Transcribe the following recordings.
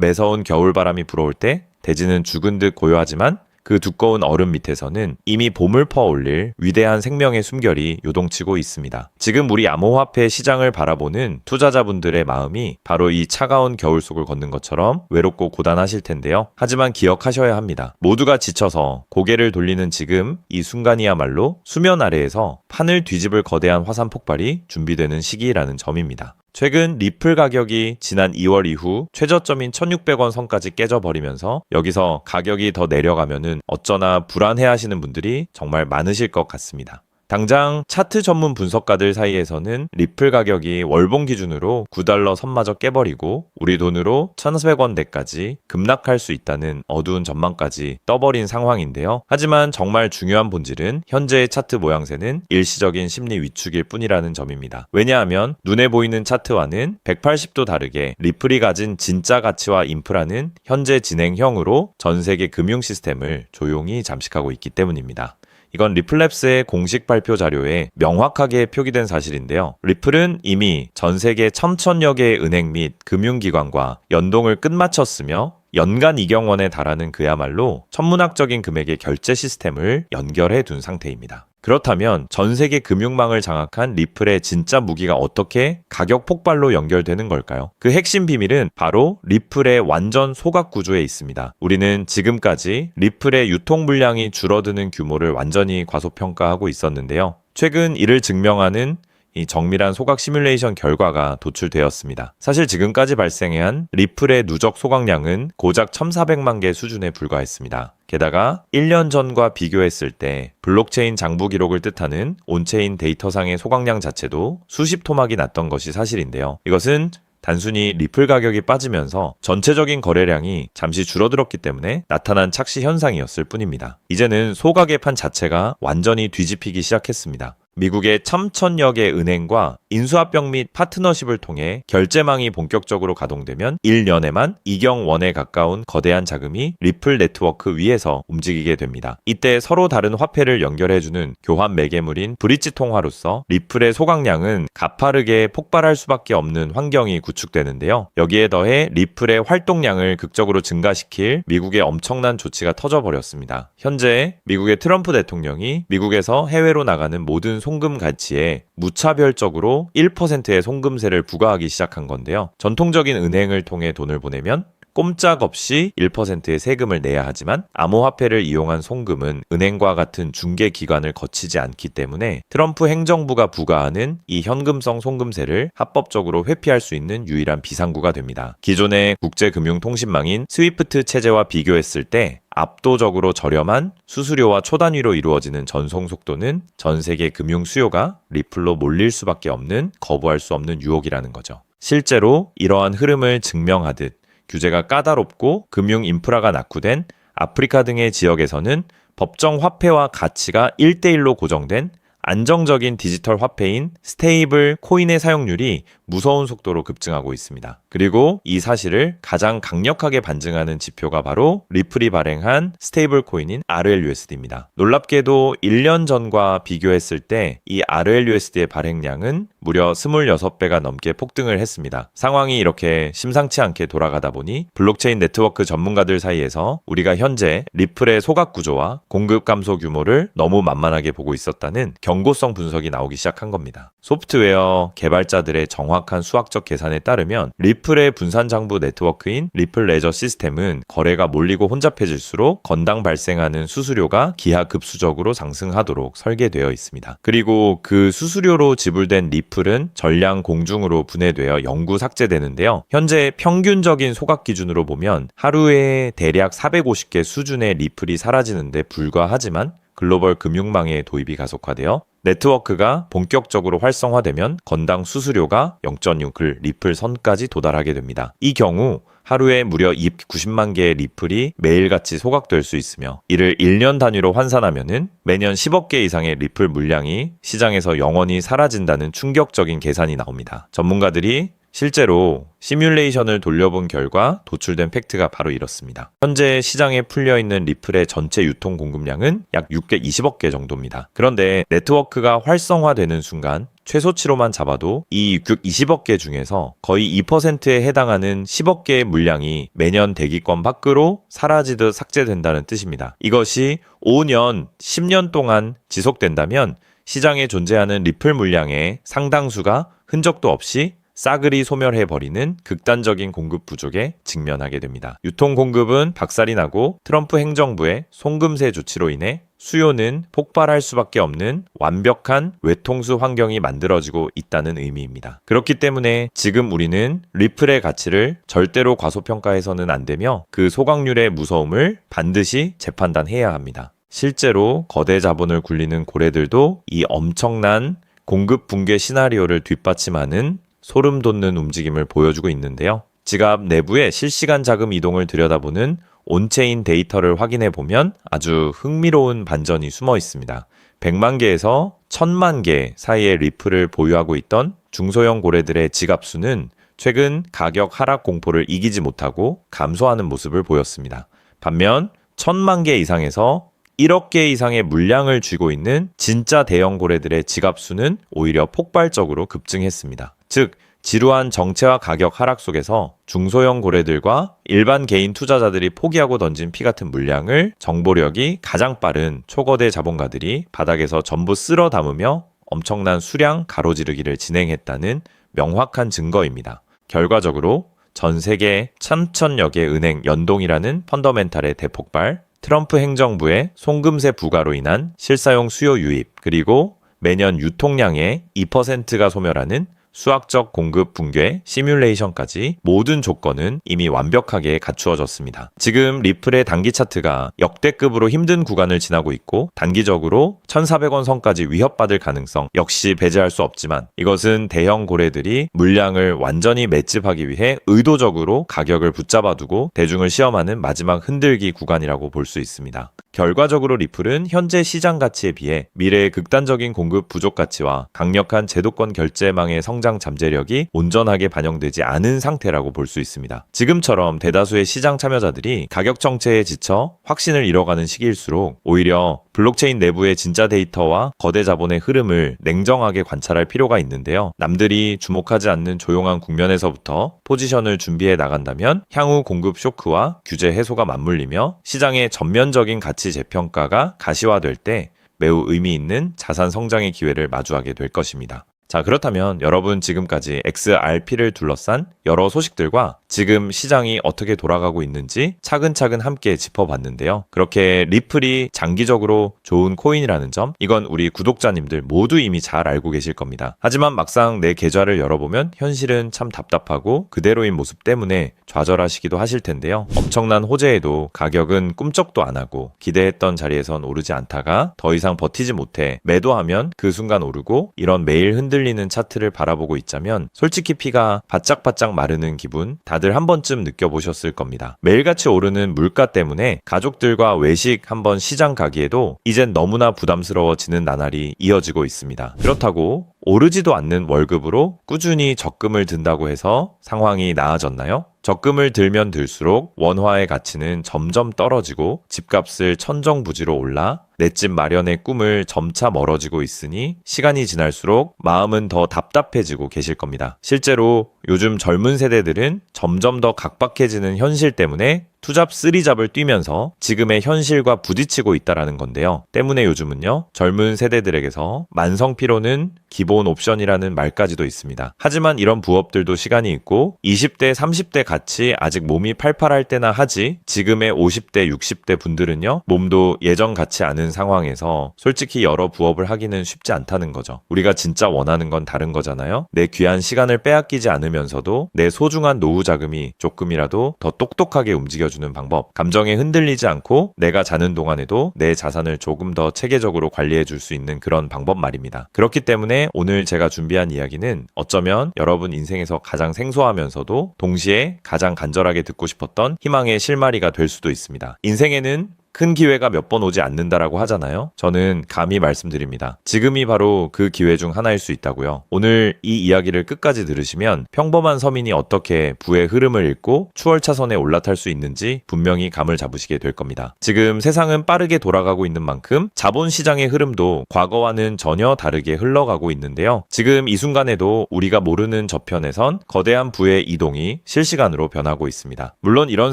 매서운 겨울바람이 불어올 때 대지는 죽은 듯 고요하지만 그 두꺼운 얼음 밑에서는 이미 봄을 퍼올릴 위대한 생명의 숨결이 요동치고 있습니다. 지금 우리 암호화폐 시장을 바라보는 투자자분들의 마음이 바로 이 차가운 겨울 속을 걷는 것처럼 외롭고 고단하실 텐데요. 하지만 기억하셔야 합니다. 모두가 지쳐서 고개를 돌리는 지금 이 순간이야말로 수면 아래에서 판을 뒤집을 거대한 화산 폭발이 준비되는 시기라는 점입니다. 최근 리플 가격이 지난 2월 이후 최저점인 1,600원 선까지 깨져버리면서 여기서 가격이 더 내려가면은 어쩌나 불안해하시는 분들이 정말 많으실 것 같습니다. 당장 차트 전문 분석가들 사이에서는 리플 가격이 월봉 기준으로 9달러 선마저 깨버리고 우리 돈으로 1,400원대까지 급락할 수 있다는 어두운 전망까지 떠버린 상황인데요. 하지만 정말 중요한 본질은 현재의 차트 모양새는 일시적인 심리 위축일 뿐이라는 점입니다. 왜냐하면 눈에 보이는 차트와는 180도 다르게 리플이 가진 진짜 가치와 인프라는 현재 진행형으로 전 세계 금융 시스템을 조용히 잠식하고 있기 때문입니다. 이건 리플랩스의 공식 발표 자료에 명확하게 표기된 사실인데요. 리플은 이미 전 세계 1,000여 개의 은행 및 금융기관과 연동을 끝마쳤으며 연간 이경원에 달하는 그야말로 천문학적인 금액의 결제 시스템을 연결해 둔 상태입니다. 그렇다면 전 세계 금융망을 장악한 리플의 진짜 무기가 어떻게 가격 폭발로 연결되는 걸까요? 그 핵심 비밀은 바로 리플의 완전 소각 구조에 있습니다. 우리는 지금까지 리플의 유통 물량이 줄어드는 규모를 완전히 과소평가하고 있었는데요. 최근 이를 증명하는 이 정밀한 소각 시뮬레이션 결과가 도출되었습니다. 사실 지금까지 발생한 리플의 누적 소각량은 고작 1,400만 개 수준에 불과했습니다. 게다가 1년 전과 비교했을 때 블록체인 장부 기록을 뜻하는 온체인 데이터상의 소각량 자체도 수십 토막이 났던 것이 사실인데요. 이것은 단순히 리플 가격이 빠지면서 전체적인 거래량이 잠시 줄어들었기 때문에 나타난 착시 현상이었을 뿐입니다. 이제는 소각의 판 자체가 완전히 뒤집히기 시작했습니다. 미국의 1,000여 개 은행과 인수합병 및 파트너십을 통해 결제망이 본격적으로 가동되면 1년에만 이경원에 가까운 거대한 자금이 리플 네트워크 위에서 움직이게 됩니다. 이때 서로 다른 화폐를 연결해주는 교환 매개물인 브릿지 통화로서 리플의 소각량은 가파르게 폭발할 수밖에 없는 환경이 구축되는데요. 여기에 더해 리플의 활동량을 극적으로 증가시킬 미국의 엄청난 조치가 터져버렸습니다. 현재 미국의 트럼프 대통령이 미국에서 해외로 나가는 모든 송금 가치에 무차별적으로 1%의 송금세를 부과하기 시작한 건데요. 전통적인 은행을 통해 돈을 보내면 꼼짝없이 1%의 세금을 내야 하지만 암호화폐를 이용한 송금은 은행과 같은 중개기관을 거치지 않기 때문에 트럼프 행정부가 부과하는 이 현금성 송금세를 합법적으로 회피할 수 있는 유일한 비상구가 됩니다. 기존의 국제금융통신망인 스위프트 체제와 비교했을 때 압도적으로 저렴한 수수료와 초단위로 이루어지는 전송 속도는 전 세계 금융 수요가 리플로 몰릴 수밖에 없는 거부할 수 없는 유혹이라는 거죠. 실제로 이러한 흐름을 증명하듯 규제가 까다롭고 금융 인프라가 낙후된 아프리카 등의 지역에서는 법정 화폐와 가치가 1대1로 고정된 안정적인 디지털 화폐인 스테이블 코인의 사용률이 무서운 속도로 급증하고 있습니다. 그리고 이 사실을 가장 강력하게 반증하는 지표가 바로 리플이 발행한 스테이블 코인인 RLUSD입니다. 놀랍게도 1년 전과 비교했을 때 이 RLUSD의 발행량은 무려 26배가 넘게 폭등을 했습니다. 상황이 이렇게 심상치 않게 돌아가다 보니 블록체인 네트워크 전문가들 사이에서 우리가 현재 리플의 소각 구조와 공급 감소 규모를 너무 만만하게 보고 있었다는 경고성 분석이 나오기 시작한 겁니다. 소프트웨어 개발자들의 정확한 수학적 계산에 따르면 리플의 분산장부 네트워크인 리플 레저 시스템은 거래가 몰리고 혼잡해질수록 건당 발생하는 수수료가 기하급수적으로 상승하도록 설계되어 있습니다. 그리고 그 수수료로 지불된 리플은 전량 공중으로 분해되어 영구 삭제되는데요. 현재 평균적인 소각 기준으로 보면 하루에 대략 450개 수준의 리플이 사라지는데 불과하지만 글로벌 금융망의 도입이 가속화되어 네트워크가 본격적으로 활성화되면 건당 수수료가 0.6 리플 선까지 도달하게 됩니다. 이 경우 하루에 무려 90만 개의 리플이 매일같이 소각될 수 있으며 이를 1년 단위로 환산하면은 매년 10억 개 이상의 리플 물량이 시장에서 영원히 사라진다는 충격적인 계산이 나옵니다. 전문가들이 실제로 시뮬레이션을 돌려본 결과 도출된 팩트가 바로 이렇습니다. 현재 시장에 풀려있는 리플의 전체 유통 공급량은 약 620억 개 정도입니다. 그런데 네트워크가 활성화되는 순간 최소치로만 잡아도 이 20억 개 중에서 거의 2%에 해당하는 10억 개의 물량이 매년 대기권 밖으로 사라지듯 삭제된다는 뜻입니다. 이것이 5년, 10년 동안 지속된다면 시장에 존재하는 리플 물량의 상당수가 흔적도 없이 싸그리 소멸해버리는 극단적인 공급 부족에 직면하게 됩니다. 유통 공급은 박살이 나고 트럼프 행정부의 송금세 조치로 인해 수요는 폭발할 수밖에 없는 완벽한 외통수 환경이 만들어지고 있다는 의미입니다. 그렇기 때문에 지금 우리는 리플의 가치를 절대로 과소평가해서는 안 되며 그 소각률의 무서움을 반드시 재판단해야 합니다. 실제로 거대 자본을 굴리는 고래들도 이 엄청난 공급 붕괴 시나리오를 뒷받침하는 소름 돋는 움직임을 보여주고 있는데요. 지갑 내부의 실시간 자금 이동을 들여다보는 온체인 데이터를 확인해 보면 아주 흥미로운 반전이 숨어 있습니다. 100만 개에서 1000만 개 사이의 리플을 보유하고 있던 중소형 고래들의 지갑 수는 최근 가격 하락 공포를 이기지 못하고 감소하는 모습을 보였습니다. 반면 1000만 개 이상에서 1억 개 이상의 물량을 쥐고 있는 진짜 대형 고래들의 지갑 수는 오히려 폭발적으로 급증했습니다. 즉, 지루한 정체와 가격 하락 속에서 중소형 고래들과 일반 개인 투자자들이 포기하고 던진 피 같은 물량을 정보력이 가장 빠른 초거대 자본가들이 바닥에서 전부 쓸어 담으며 엄청난 수량 가로지르기를 진행했다는 명확한 증거입니다. 결과적으로 전 세계 3,000여 개 은행 연동이라는 펀더멘탈의 대폭발, 트럼프 행정부의 송금세 부과로 인한 실사용 수요 유입, 그리고 매년 유통량의 2%가 소멸하는 수학적 공급 붕괴 시뮬레이션까지 모든 조건은 이미 완벽하게 갖추어졌습니다. 지금 리플의 단기 차트가 역대급으로 힘든 구간을 지나고 있고 단기적으로 1,400원 선까지 위협받을 가능성 역시 배제할 수 없지만 이것은 대형 고래들이 물량을 완전히 맷집하기 위해 의도적으로 가격을 붙잡아두고 대중을 시험하는 마지막 흔들기 구간이라고 볼 수 있습니다. 결과적으로 리플은 현재 시장 가치에 비해 미래의 극단적인 공급 부족 가치와 강력한 제도권 결제망의 성장 잠재력이 온전하게 반영되지 않은 상태라고 볼 수 있습니다. 지금처럼 대다수의 시장 참여자들이 가격 정체에 지쳐 확신을 잃어가는 시기일수록 오히려 블록체인 내부의 진짜 데이터와 거대 자본의 흐름을 냉정하게 관찰할 필요가 있는데요. 남들이 주목하지 않는 조용한 국면에서부터 포지션을 준비해 나간다면 향후 공급 쇼크와 규제 해소가 맞물리며 시장의 전면적인 가치 재평가가 가시화될 때 매우 의미 있는 자산 성장의 기회를 마주하게 될 것입니다. 자, 그렇다면 여러분 지금까지 XRP를 둘러싼 여러 소식들과 지금 시장이 어떻게 돌아가고 있는지 차근차근 함께 짚어봤는데요. 그렇게 리플이 장기적으로 좋은 코인이라는 점, 이건 우리 구독자님들 모두 이미 잘 알고 계실 겁니다. 하지만 막상 내 계좌를 열어보면 현실은 참 답답하고 그대로인 모습 때문에 좌절하시기도 하실 텐데요. 엄청난 호재에도 가격은 꿈쩍도 안 하고 기대했던 자리에선 오르지 않다가 더 이상 버티지 못해 매도하면 그 순간 오르고, 이런 매일 흔들리는 차트를 바라보고 있자면 솔직히 피가 바짝바짝 마르는 기분 다들 한 번쯤 느껴보셨을 겁니다. 매일같이 오르는 물가 때문에 가족들과 외식 한번 시장 가기에도 이젠 너무나 부담스러워지는 나날이 이어지고 있습니다. 그렇다고 오르지도 않는 월급으로 꾸준히 적금을 든다고 해서 상황이 나아졌나요? 적금을 들면 들수록 원화의 가치는 점점 떨어지고 집값을 천정부지로 올라 내 집 마련의 꿈을 점차 멀어지고 있으니 시간이 지날수록 마음은 더 답답해지고 계실 겁니다. 실제로 요즘 젊은 세대들은 점점 더 각박해지는 현실 때문에 투잡 쓰리잡을 뛰면서 지금의 현실과 부딪히고 있다라는 건데요. 때문에 요즘은요, 젊은 세대들에게서 만성피로는 기본 옵션이라는 말까지도 있습니다. 하지만 이런 부업들도 시간이 있고 20대, 30대 같이 아직 몸이 팔팔할 때나 하지, 지금의 50대, 60대 분들은요, 몸도 예전 같지 않은 상황에서 솔직히 여러 부업을 하기는 쉽지 않다는 거죠. 우리가 진짜 원하는 건 다른 거잖아요. 내 귀한 시간을 빼앗기지 않으면서도 내 소중한 노후 자금이 조금이라도 더 똑똑하게 움직여주는 방법, 감정에 흔들리지 않고 내가 자는 동안에도 내 자산을 조금 더 체계적으로 관리해 줄 수 있는 그런 방법 말입니다. 그렇기 때문에 오늘 제가 준비한 이야기는 어쩌면 여러분 인생에서 가장 생소하면서도 동시에 가장 간절하게 듣고 싶었던 희망의 실마리가 될 수도 있습니다. 인생에는 큰 기회가 몇 번 오지 않는다라고 하잖아요. 저는 감히 말씀드립니다. 지금이 바로 그 기회 중 하나일 수 있다고요. 오늘 이 이야기를 끝까지 들으시면 평범한 서민이 어떻게 부의 흐름을 읽고 추월차선에 올라탈 수 있는지 분명히 감을 잡으시게 될 겁니다. 지금 세상은 빠르게 돌아가고 있는 만큼 자본시장의 흐름도 과거와는 전혀 다르게 흘러가고 있는데요. 지금 이 순간에도 우리가 모르는 저편에선 거대한 부의 이동이 실시간으로 변하고 있습니다. 물론 이런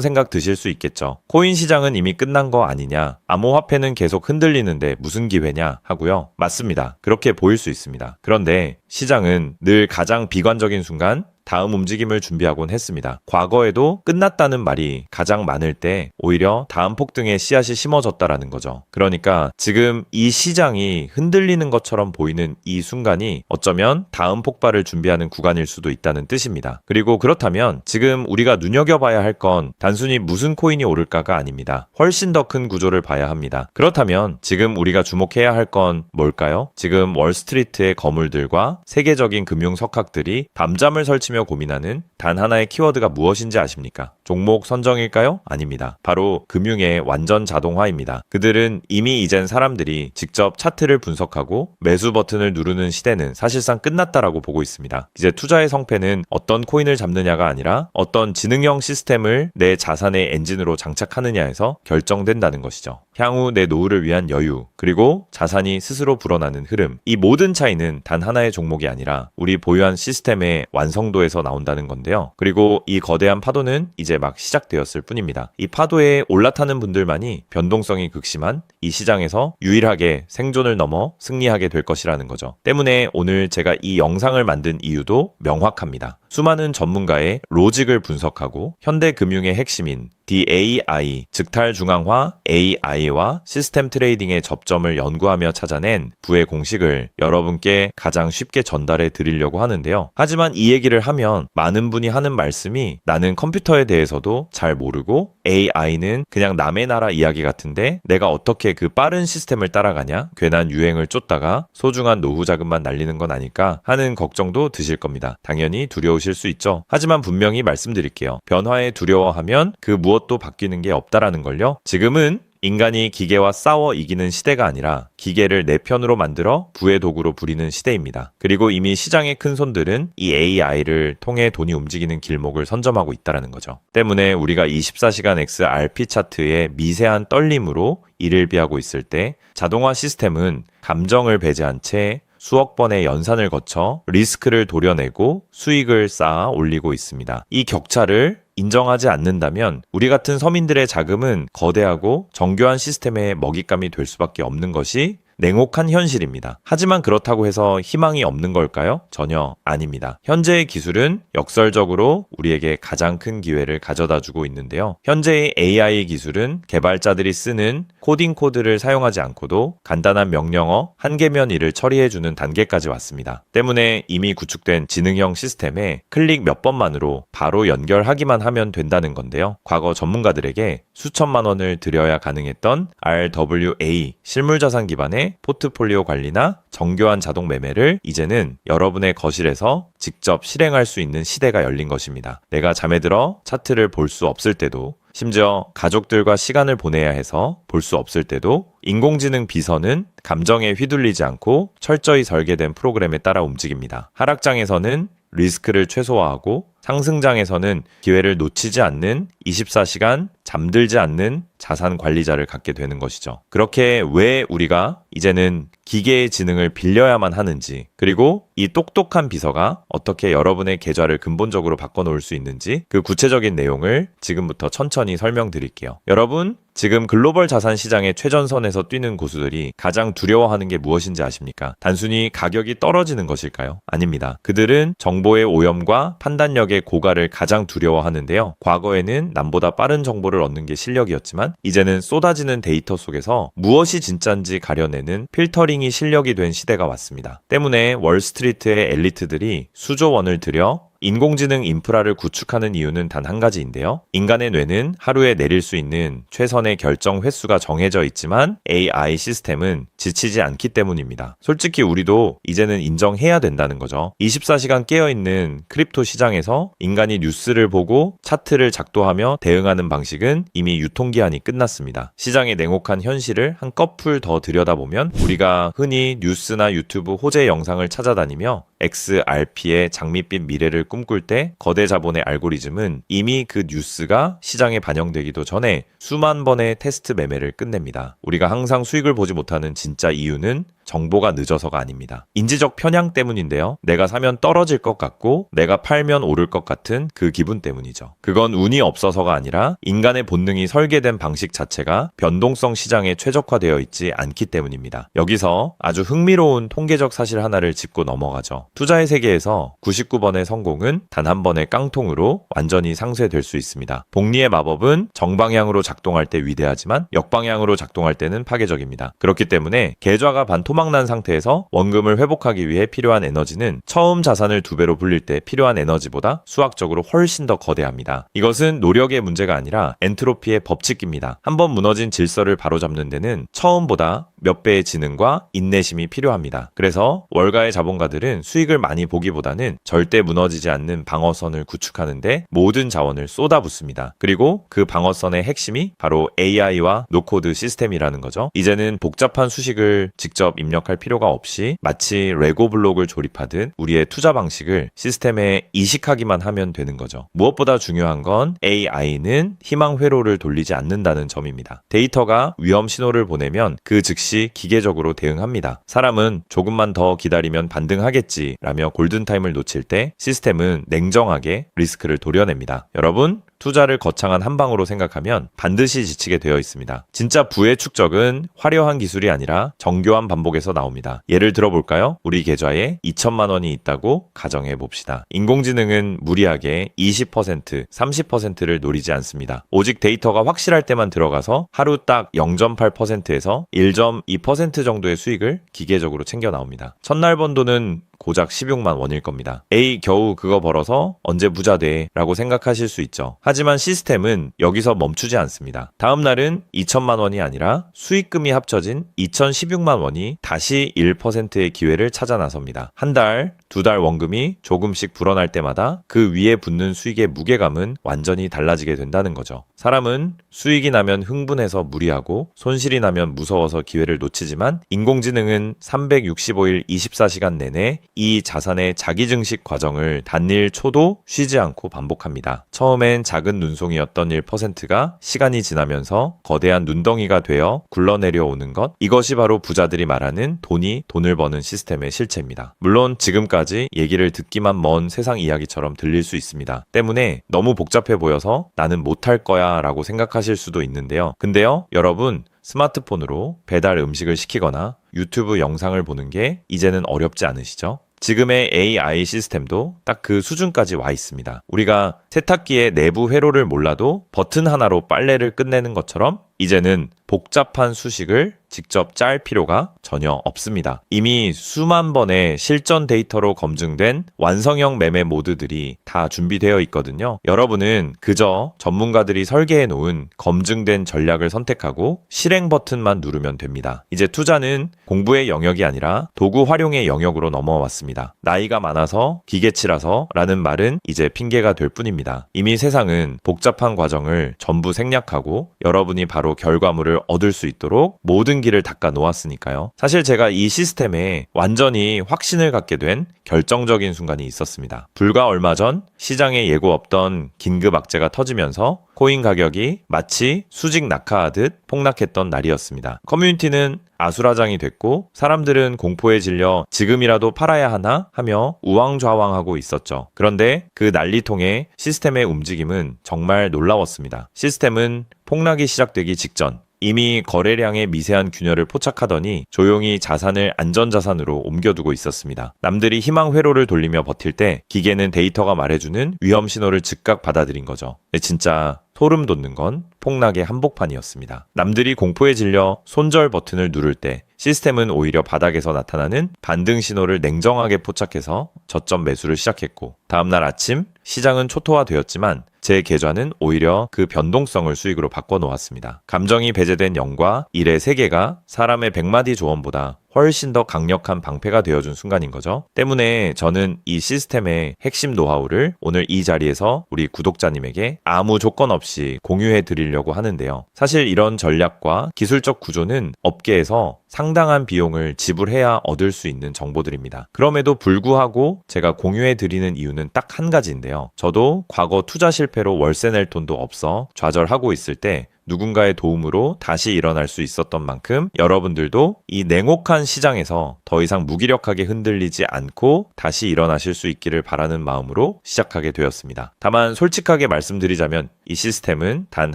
생각 드실 수 있겠죠. 코인 시장은 이미 끝난 거 아니냐? 암호화폐는 계속 흔들리는데 무슨 기회냐? 하고요. 맞습니다. 그렇게 보일 수 있습니다. 그런데 시장은 늘 가장 비관적인 순간 다음 움직임을 준비하곤 했습니다. 과거에도 끝났다는 말이 가장 많을 때 오히려 다음 폭등의 씨앗이 심어졌다라는 거죠. 그러니까 지금 이 시장이 흔들리는 것처럼 보이는 이 순간이 어쩌면 다음 폭발을 준비하는 구간일 수도 있다는 뜻입니다. 그리고 그렇다면 지금 우리가 눈여겨봐야 할 건 단순히 무슨 코인이 오를까가 아닙니다. 훨씬 더 큰 구조를 봐야 합니다. 그렇다면 지금 우리가 주목해야 할 건 뭘까요? 지금 월스트리트의 거물들과 세계적인 금융 석학들이 밤잠을 설치며 고민하는 단 하나의 키워드가 무엇인지 아십니까? 종목 선정일까요? 아닙니다. 바로 금융의 완전 자동화입니다. 그들은 이미 이젠 사람들이 직접 차트를 분석하고 매수 버튼을 누르는 시대는 사실상 끝났다라고 보고 있습니다. 이제 투자의 성패는 어떤 코인을 잡느냐가 아니라 어떤 지능형 시스템을 내 자산의 엔진으로 장착하느냐에서 결정된다는 것이죠. 향후 내 노후를 위한 여유, 그리고 자산이 스스로 불어나는 흐름, 이 모든 차이는 단 하나의 종목이 아니라 우리 보유한 시스템의 완성도에서 나온다는 건데요. 그리고 이 거대한 파도는 이제 막 시작되었을 뿐입니다. 이 파도에 올라타는 분들만이 변동성이 극심한 이 시장에서 유일하게 생존을 넘어 승리하게 될 것이라는 거죠. 때문에 오늘 제가 이 영상을 만든 이유도 명확합니다. 수많은 전문가의 로직을 분석하고 현대 금융의 핵심인 DAI, 즉 탈중앙화 AI와 시스템 트레이딩의 접점을 연구하며 찾아낸 부의 공식을 여러분께 가장 쉽게 전달해 드리려고 하는데요. 하지만 이 얘기를 하면 많은 분이 하는 말씀이 나는 컴퓨터에 대해서도 잘 모르고 AI는 그냥 남의 나라 이야기 같은데 내가 어떻게 그 빠른 시스템을 따라가냐? 괜한 유행을 쫓다가 소중한 노후 자금만 날리는 건 아닐까 하는 걱정도 드실 겁니다. 당연히 두려우실 수 있죠. 하지만 분명히 말씀드릴게요. 변화에 두려워하면 그 무엇도 바뀌는 게 없다라는 걸요. 지금은 인간이 기계와 싸워 이기는 시대가 아니라 기계를 내 편으로 만들어 부의 도구로 부리는 시대입니다. 그리고 이미 시장의 큰 손들은 이 AI를 통해 돈이 움직이는 길목을 선점하고 있다는 거죠. 때문에 우리가 24시간 XRP 차트의 미세한 떨림으로 이를 비하고 있을 때 자동화 시스템은 감정을 배제한 채 수억 번의 연산을 거쳐 리스크를 도려내고 수익을 쌓아 올리고 있습니다. 이 격차를 인정하지 않는다면 우리 같은 서민들의 자금은 거대하고 정교한 시스템의 먹잇감이 될 수밖에 없는 것이 냉혹한 현실입니다. 하지만 그렇다고 해서 희망이 없는 걸까요? 전혀 아닙니다. 현재의 기술은 역설적으로 우리에게 가장 큰 기회를 가져다 주고 있는데요. 현재의 AI 기술은 개발자들이 쓰는 코딩 코드를 사용하지 않고도 간단한 명령어 한 개면 일을 처리해주는 단계까지 왔습니다. 때문에 이미 구축된 지능형 시스템에 클릭 몇 번만으로 바로 연결하기만 하면 된다는 건데요. 과거 전문가들에게 수천만 원을 들여야 가능했던 RWA 실물자산 기반의 포트폴리오 관리나 정교한 자동 매매를 이제는 여러분의 거실에서 직접 실행할 수 있는 시대가 열린 것입니다. 내가 잠에 들어 차트를 볼 수 없을 때도, 심지어 가족들과 시간을 보내야 해서 볼 수 없을 때도 인공지능 비서는 감정에 휘둘리지 않고 철저히 설계된 프로그램에 따라 움직입니다. 하락장에서는 리스크를 최소화하고 상승장에서는 기회를 놓치지 않는 24시간 잠들지 않는 자산 관리자를 갖게 되는 것이죠. 그렇게 왜 우리가 이제는 기계의 지능을 빌려야만 하는지, 그리고 이 똑똑한 비서가 어떻게 여러분의 계좌를 근본적으로 바꿔놓을 수 있는지 그 구체적인 내용을 지금부터 천천히 설명드릴게요. 여러분, 지금 글로벌 자산 시장의 최전선에서 뛰는 고수들이 가장 두려워하는 게 무엇인지 아십니까? 단순히 가격이 떨어지는 것일까요? 아닙니다. 그들은 정보의 오염과 판단력의 고갈을 가장 두려워하는데요. 과거에는 남보다 빠른 정보를 얻는 게 실력이었지만 이제는 쏟아지는 데이터 속에서 무엇이 진짜인지 가려내는 필터링이 실력이 된 시대가 왔습니다. 때문에 월스트리트의 엘리트들이 수조 원을 들여 인공지능 인프라를 구축하는 이유는 단 한 가지인데요. 인간의 뇌는 하루에 내릴 수 있는 최선의 결정 횟수가 정해져 있지만 AI 시스템은 지치지 않기 때문입니다. 솔직히 우리도 이제는 인정해야 된다는 거죠. 24시간 깨어있는 크립토 시장에서 인간이 뉴스를 보고 차트를 작도하며 대응하는 방식은 이미 유통기한이 끝났습니다. 시장의 냉혹한 현실을 한꺼풀 더 들여다보면 우리가 흔히 뉴스나 유튜브 호재 영상을 찾아다니며 XRP의 장밋빛 미래를 꿈꿀 때 거대 자본의 알고리즘은 이미 그 뉴스가 시장에 반영되기도 전에 수만 번의 테스트 매매를 끝냅니다. 우리가 항상 수익을 보지 못하는 진짜 이유는 정보가 늦어서가 아닙니다. 인지적 편향 때문인데요. 내가 사면 떨어질 것 같고 내가 팔면 오를 것 같은 그 기분 때문이죠. 그건 운이 없어서가 아니라 인간의 본능이 설계된 방식 자체가 변동성 시장에 최적화되어 있지 않기 때문입니다. 여기서 아주 흥미로운 통계적 사실 하나를 짚고 넘어가죠. 투자의 세계에서 99번의 성공은 단 한 번의 깡통으로 완전히 상쇄될 수 있습니다. 복리의 마법은 정방향으로 작동할 때 위대하지만 역방향으로 작동할 때는 파괴적입니다. 그렇기 때문에 계좌가 반토막난 상태에서 원금을 회복하기 위해 필요한 에너지는 처음 자산을 2배로 불릴 때 필요한 에너지보다 수학적으로 훨씬 더 거대합니다. 이것은 노력의 문제가 아니라 엔트로피의 법칙입니다. 한번 무너진 질서를 바로잡는 데는 처음보다 몇 배의 지능과 인내심이 필요합니다. 그래서 월가의 자본가들은 수익을 많이 보기보다는 절대 무너지지 않는 방어선을 구축하는데 모든 자원을 쏟아붓습니다. 그리고 그 방어선의 핵심이 바로 AI와 노코드 시스템이라는 거죠. 이제는 복잡한 수식을 직접 입력할 필요가 없이 마치 레고 블록을 조립하듯 우리의 투자 방식을 시스템에 이식하기만 하면 되는 거죠. 무엇보다 중요한 건 AI는 희망 회로를 돌리지 않는다는 점입니다. 데이터가 위험 신호를 보내면 그 즉시 기계적으로 대응합니다. 사람은 조금만 더 기다리면 반등하겠지 라며 골든타임을 놓칠 때 시스템은 냉정하게 리스크를 도려냅니다. 여러분, 투자를 거창한 한 방으로 생각하면 반드시 지치게 되어 있습니다. 진짜 부의 축적은 화려한 기술이 아니라 정교한 반복에서 나옵니다. 예를 들어볼까요? 우리 계좌에 2천만 원이 있다고 가정해 봅시다. 인공지능은 무리하게 20%, 30%를 노리지 않습니다. 오직 데이터가 확실할 때만 들어가서 하루 딱 0.8%에서 1.2% 정도의 수익을 기계적으로 챙겨 나옵니다. 첫날 번 돈은 고작 16만 원일 겁니다. 에이, 겨우 그거 벌어서 언제 부자 돼? 라고 생각하실 수 있죠. 하지만 시스템은 여기서 멈추지 않습니다. 다음 날은 2천만 원이 아니라 수익금이 합쳐진 2,016만 원이 다시 1%의 기회를 찾아 나섭니다. 한 달, 2달 원금이 조금씩 불어날 때마다 그 위에 붙는 수익의 무게감은 완전히 달라지게 된다는 거죠. 사람은 수익이 나면 흥분해서 무리하고 손실이 나면 무서워서 기회를 놓치지만 인공지능은 365일 24시간 내내 이 자산의 자기증식 과정을 단일 초도 쉬지 않고 반복합니다. 처음엔 작은 눈송이였던 1%가 시간이 지나면서 거대한 눈덩이가 되어 굴러내려오는 것, 이것이 바로 부자들이 말하는 돈이 돈을 버는 시스템의 실체입니다. 물론 지금까지 얘기를 듣기만 먼 세상 이야기처럼 들릴 수 있습니다. 때문에 너무 복잡해 보여서 나는 못할 거야 라고 생각하실 수도 있는데요. 근데요, 여러분, 스마트폰으로 배달 음식을 시키거나 유튜브 영상을 보는 게 이제는 어렵지 않으시죠? 지금의 AI 시스템도 딱 그 수준까지 와 있습니다. 우리가 세탁기의 내부 회로를 몰라도 버튼 하나로 빨래를 끝내는 것처럼 이제는 복잡한 수식을 직접 짤 필요가 전혀 없습니다. 이미 수만 번의 실전 데이터로 검증된 완성형 매매 모드들이 다 준비되어 있거든요. 여러분은 그저 전문가들이 설계해 놓은 검증된 전략을 선택하고 실행 버튼만 누르면 됩니다. 이제 투자는 공부의 영역이 아니라 도구 활용의 영역으로 넘어왔습니다. 나이가 많아서 기계치라서 라는 말은 이제 핑계가 될 뿐입니다. 이미 세상은 복잡한 과정을 전부 생략하고 여러분이 바로 결과물을 얻을 수 있도록 모든 길을 닦아 놓았으니까요. 사실 제가 이 시스템에 완전히 확신을 갖게 된 결정적인 순간이 있었습니다. 불과 얼마 전 시장에 예고 없던 긴급 악재가 터지면서 코인 가격이 마치 수직 낙하하듯 폭락했던 날이었습니다. 커뮤니티는 아수라장이 됐고 사람들은 공포에 질려 지금이라도 팔아야 하나 하며 우왕좌왕하고 있었죠. 그런데 그 난리통의 시스템의 움직임은 정말 놀라웠습니다. 시스템은 폭락이 시작되기 직전 이미 거래량의 미세한 균열을 포착하더니 조용히 자산을 안전자산으로 옮겨두고 있었습니다. 남들이 희망 회로를 돌리며 버틸 때 기계는 데이터가 말해주는 위험 신호를 즉각 받아들인 거죠. 진짜 소름 돋는 건 폭락의 한복판이었습니다. 남들이 공포에 질려 손절 버튼을 누를 때 시스템은 오히려 바닥에서 나타나는 반등 신호를 냉정하게 포착해서 저점 매수를 시작했고, 다음날 아침 시장은 초토화되었지만 제 계좌는 오히려 그 변동성을 수익으로 바꿔놓았습니다. 감정이 배제된 0과 1의 세계가 사람의 100마디 조언보다 훨씬 더 강력한 방패가 되어준 순간인 거죠. 때문에 저는 이 시스템의 핵심 노하우를 오늘 이 자리에서 우리 구독자님에게 아무 조건 없이 공유해 드리려고 하는데요. 사실 이런 전략과 기술적 구조는 업계에서 상당한 비용을 지불해야 얻을 수 있는 정보들입니다. 그럼에도 불구하고 제가 공유해 드리는 이유는 딱 한 가지인데요. 저도 과거 투자 실패로 월세 낼 돈도 없어 좌절하고 있을 때 누군가의 도움으로 다시 일어날 수 있었던 만큼 여러분들도 이 냉혹한 시장에서 더 이상 무기력하게 흔들리지 않고 다시 일어나실 수 있기를 바라는 마음으로 시작하게 되었습니다. 다만 솔직하게 말씀드리자면 이 시스템은 단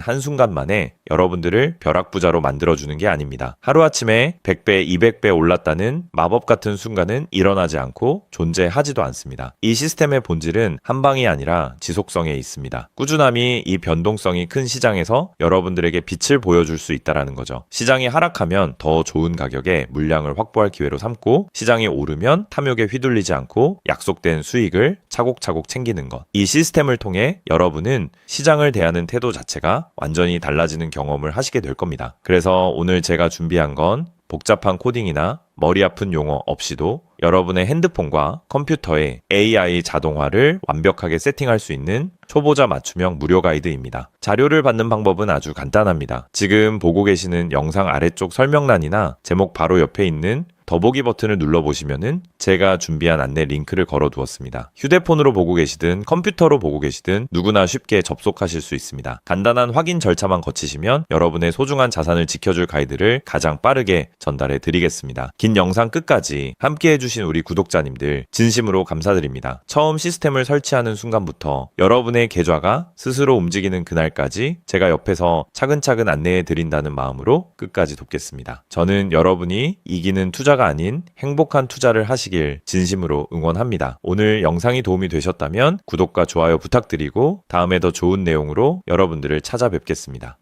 한순간 만에 여러분들을 벼락부자로 만들어주는 게 아닙니다. 하루아침에 100배, 200배 올랐다는 마법 같은 순간은 일어나지 않고 존재하지도 않습니다. 이 시스템의 본질은 한 방이 아니라 지속성에 있습니다. 꾸준함이 이 변동성이 큰 시장에서 여러분들에게 빛을 보여줄 수 있다는 거죠. 시장이 하락하면 더 좋은 가격에 물량을 확보할 기회로 삼고, 시장이 오르면 탐욕에 휘둘리지 않고 약속된 수익을 차곡차곡 챙기는 것. 이 시스템을 통해 여러분은 시장을 대하는 태도 자체가 완전히 달라지는 경험을 하시게 될 겁니다. 그래서 오늘 제가 준비한 건 복잡한 코딩이나 머리 아픈 용어 없이도 여러분의 핸드폰과 컴퓨터에 AI 자동화를 완벽하게 세팅할 수 있는 초보자 맞춤형 무료 가이드입니다. 자료를 받는 방법은 아주 간단합니다. 지금 보고 계시는 영상 아래쪽 설명란이나 제목 바로 옆에 있는 더보기 버튼을 눌러보시면은 제가 준비한 안내 링크를 걸어두었습니다. 휴대폰으로 보고 계시든 컴퓨터로 보고 계시든 누구나 쉽게 접속하실 수 있습니다. 간단한 확인 절차만 거치시면 여러분의 소중한 자산을 지켜줄 가이드를 가장 빠르게 전달해 드리겠습니다. 긴 영상 끝까지 함께 해주신 우리 구독자님들 진심으로 감사드립니다. 처음 시스템을 설치하는 순간부터 여러분의 계좌가 스스로 움직이는 그날까지 제가 옆에서 차근차근 안내해 드린다는 마음으로 끝까지 돕겠습니다. 저는 여러분이 이기는 투자가 아닌 행복한 투자를 하시길 진심으로 응원합니다. 오늘 영상이 도움이 되셨다면 구독과 좋아요 부탁드리고 다음에 더 좋은 내용으로 여러분들을 찾아뵙겠습니다.